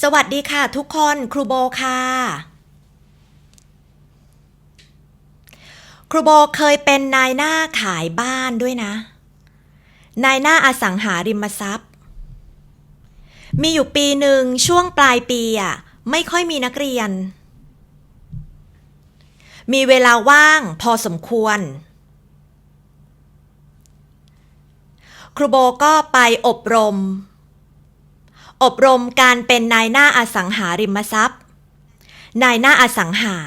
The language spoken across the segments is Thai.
สวัสดีค่ะทุกคนครูโบค่ะครูโบเคยเป็นนายหน้าขายบ้านด้วยนะนายหน้าอสังหาริมทรัพย์มีอยู่ปีหนึ่งช่วงปลายปีไม่ค่อยมีนักเรียนมีเวลาว่างพอสมควรครูโบก็ไปอบรมการเป็นนายหน้าอสังหาริมทรัพย์นายหน้าอสังหา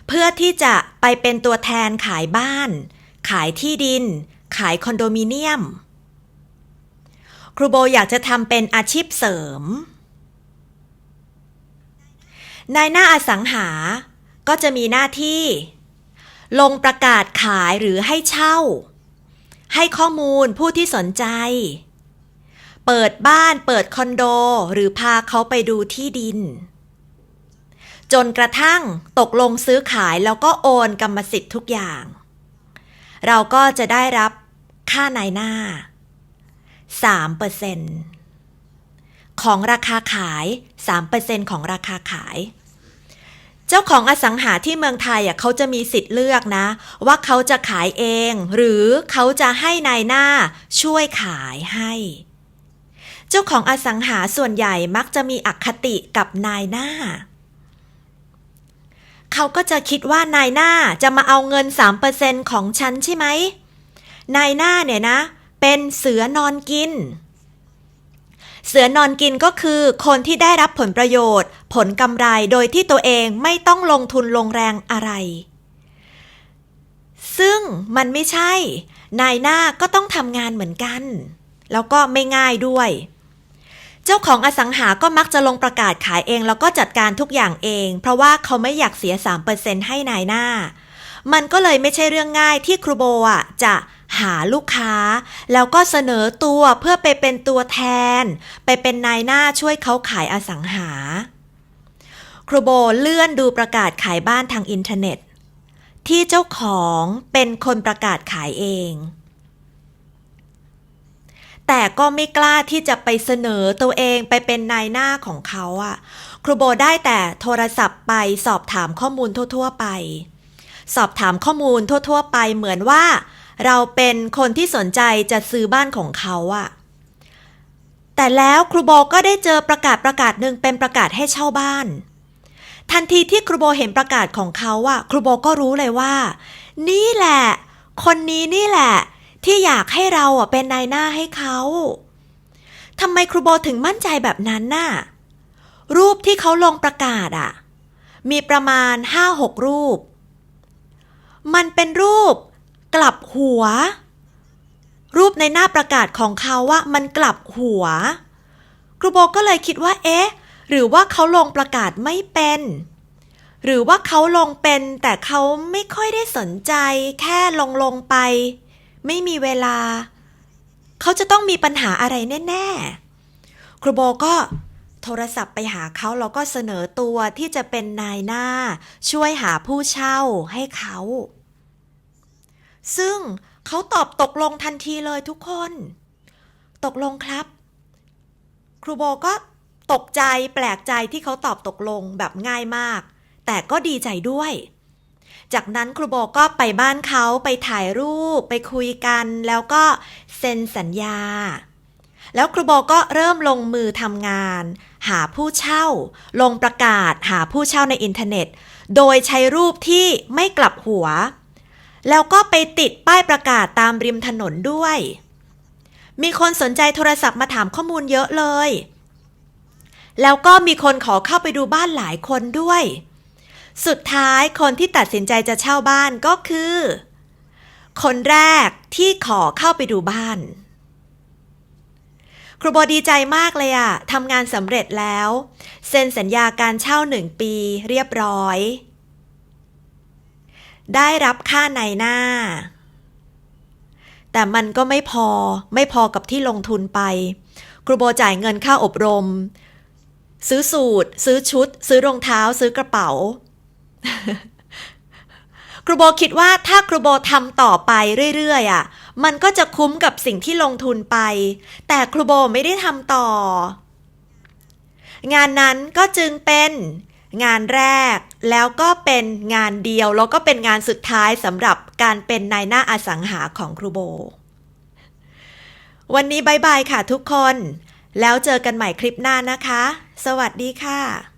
เพื่อที่จะไปเป็นตัวแทนขายบ้านขายที่ดินขายคอนโดมิเนียมครูโบอยากจะทำเป็นอาชีพเสริมนายหน้าอสังหาก็จะมีหน้าที่ลงประกาศขายหรือให้เช่าให้ข้อมูลผู้ที่สนใจเปิดบ้านเปิดคอนโดหรือพาเขาไปดูที่ดินจนกระทั่งตกลงซื้อขายแล้วก็โอนกรรมสิทธิ์ทุกอย่างเราก็จะได้รับค่านายหน้า 3% ของราคาขาย 3% ของราคาขายเจ้าของอสังหาที่เมืองไทยเขาจะมีสิทธิ์เลือกนะว่าเขาจะขายเองหรือเขาจะให้นายหน้าช่วยขายให้เจ้าของอสังหาส่วนใหญ่มักจะมีอคติกับนายหน้าเขาก็จะคิดว่านายหน้าจะมาเอาเงิน 3% ของฉันใช่ไหมนายหน้าเนี่ยนะเป็นเสือนอนกินเสือนอนกินก็คือคนที่ได้รับผลประโยชน์ผลกำไรโดยที่ตัวเองไม่ต้องลงทุนลงแรงอะไรซึ่งมันไม่ใช่นายหน้าก็ต้องทำงานเหมือนกันแล้วก็ไม่ง่ายด้วยเจ้าของอสังหาก็มักจะลงประกาศขายเองแล้วก็จัดการทุกอย่างเองเพราะว่าเขาไม่อยากเสีย 3% ให้นายหน้ามันก็เลยไม่ใช่เรื่องง่ายที่ครูโบจะหาลูกค้าแล้วก็เสนอตัวเพื่อไปเป็นตัวแทนไปเป็นนายหน้าช่วยเขาขายอสังหาครูโบเลื่อนดูประกาศขายบ้านทางอินเทอร์เน็ตที่เจ้าของเป็นคนประกาศขายเองแต่ก็ไม่กล้าที่จะไปเสนอตัวเองไปเป็นนายหน้าของเขาครูโบได้แต่โทรศัพท์ไปสอบถามข้อมูลทั่วๆไปสอบถามข้อมูลทั่วๆไปเหมือนว่าเราเป็นคนที่สนใจจะซื้อบ้านของเขาแต่แล้วครูโบก็ได้เจอประกาศหนึ่งเป็นประกาศให้เช่าบ้านทันทีที่ครูโบเห็นประกาศของเขาครูโบก็รู้เลยว่านี่แหละคนนี้นี่แหละที่อยากให้เราเป็นนายหน้าให้เขาทำไมครูโบถึงมั่นใจแบบนั้นรูปที่เขาลงประกาศมีประมาณ 5-6 รูปมันเป็นรูปกลับหัวรูปในหน้าประกาศของเขามันกลับหัวครูโบก็เลยคิดว่าหรือว่าเขาลงประกาศไม่เป็นหรือว่าเขาลงเป็นแต่เขาไม่ค่อยได้สนใจแค่ลงไปไม่มีเวลาเขาจะต้องมีปัญหาอะไรแน่ๆครูโบก็โทรศัพท์ไปหาเขาแล้วก็เสนอตัวที่จะเป็นนายหน้าช่วยหาผู้เช่าให้เขาซึ่งเขาตอบตกลงทันทีเลยทุกคนตกลงครับครูโบก็ตกใจแปลกใจที่เขาตอบตกลงแบบง่ายมากแต่ก็ดีใจด้วยจากนั้นครูโบก็ไปบ้านเขาไปถ่ายรูปไปคุยกันแล้วก็เซ็นสัญญาแล้วครูโบก็เริ่มลงมือทำงานหาผู้เช่าลงประกาศหาผู้เช่าในอินเทอร์เน็ตโดยใช้รูปที่ไม่กลับหัวแล้วก็ไปติดป้ายประกาศตามริมถนนด้วยมีคนสนใจโทรศัพท์มาถามข้อมูลเยอะเลยแล้วก็มีคนขอเข้าไปดูบ้านหลายคนด้วยสุดท้ายคนที่ตัดสินใจจะเช่าบ้านก็คือคนแรกที่ขอเข้าไปดูบ้านครูโบดีใจมากเลยทำงานสำเร็จแล้วเซ็นสัญญาการเช่า1 ปีเรียบร้อยได้รับค่านายหน้าแต่มันก็ไม่พอกับที่ลงทุนไปครูโบจ่ายเงินค่าอบรมซื้อสูทซื้อชุดซื้อรองเท้าซื้อกระเป๋า ครูโบคิดว่าถ้าครูโบทำต่อไปเรื่อยๆมันก็จะคุ้มกับสิ่งที่ลงทุนไปแต่ครูโบไม่ได้ทำต่อ งานนั้นก็จึงเป็นงานแรกแล้วก็เป็นงานเดียวแล้วก็เป็นงานสุดท้ายสำหรับการเป็นนายหน้าอสังหาของครูโบวันนี้บ๊ายบายค่ะทุกคนแล้วเจอกันใหม่คลิปหน้านะคะสวัสดีค่ะ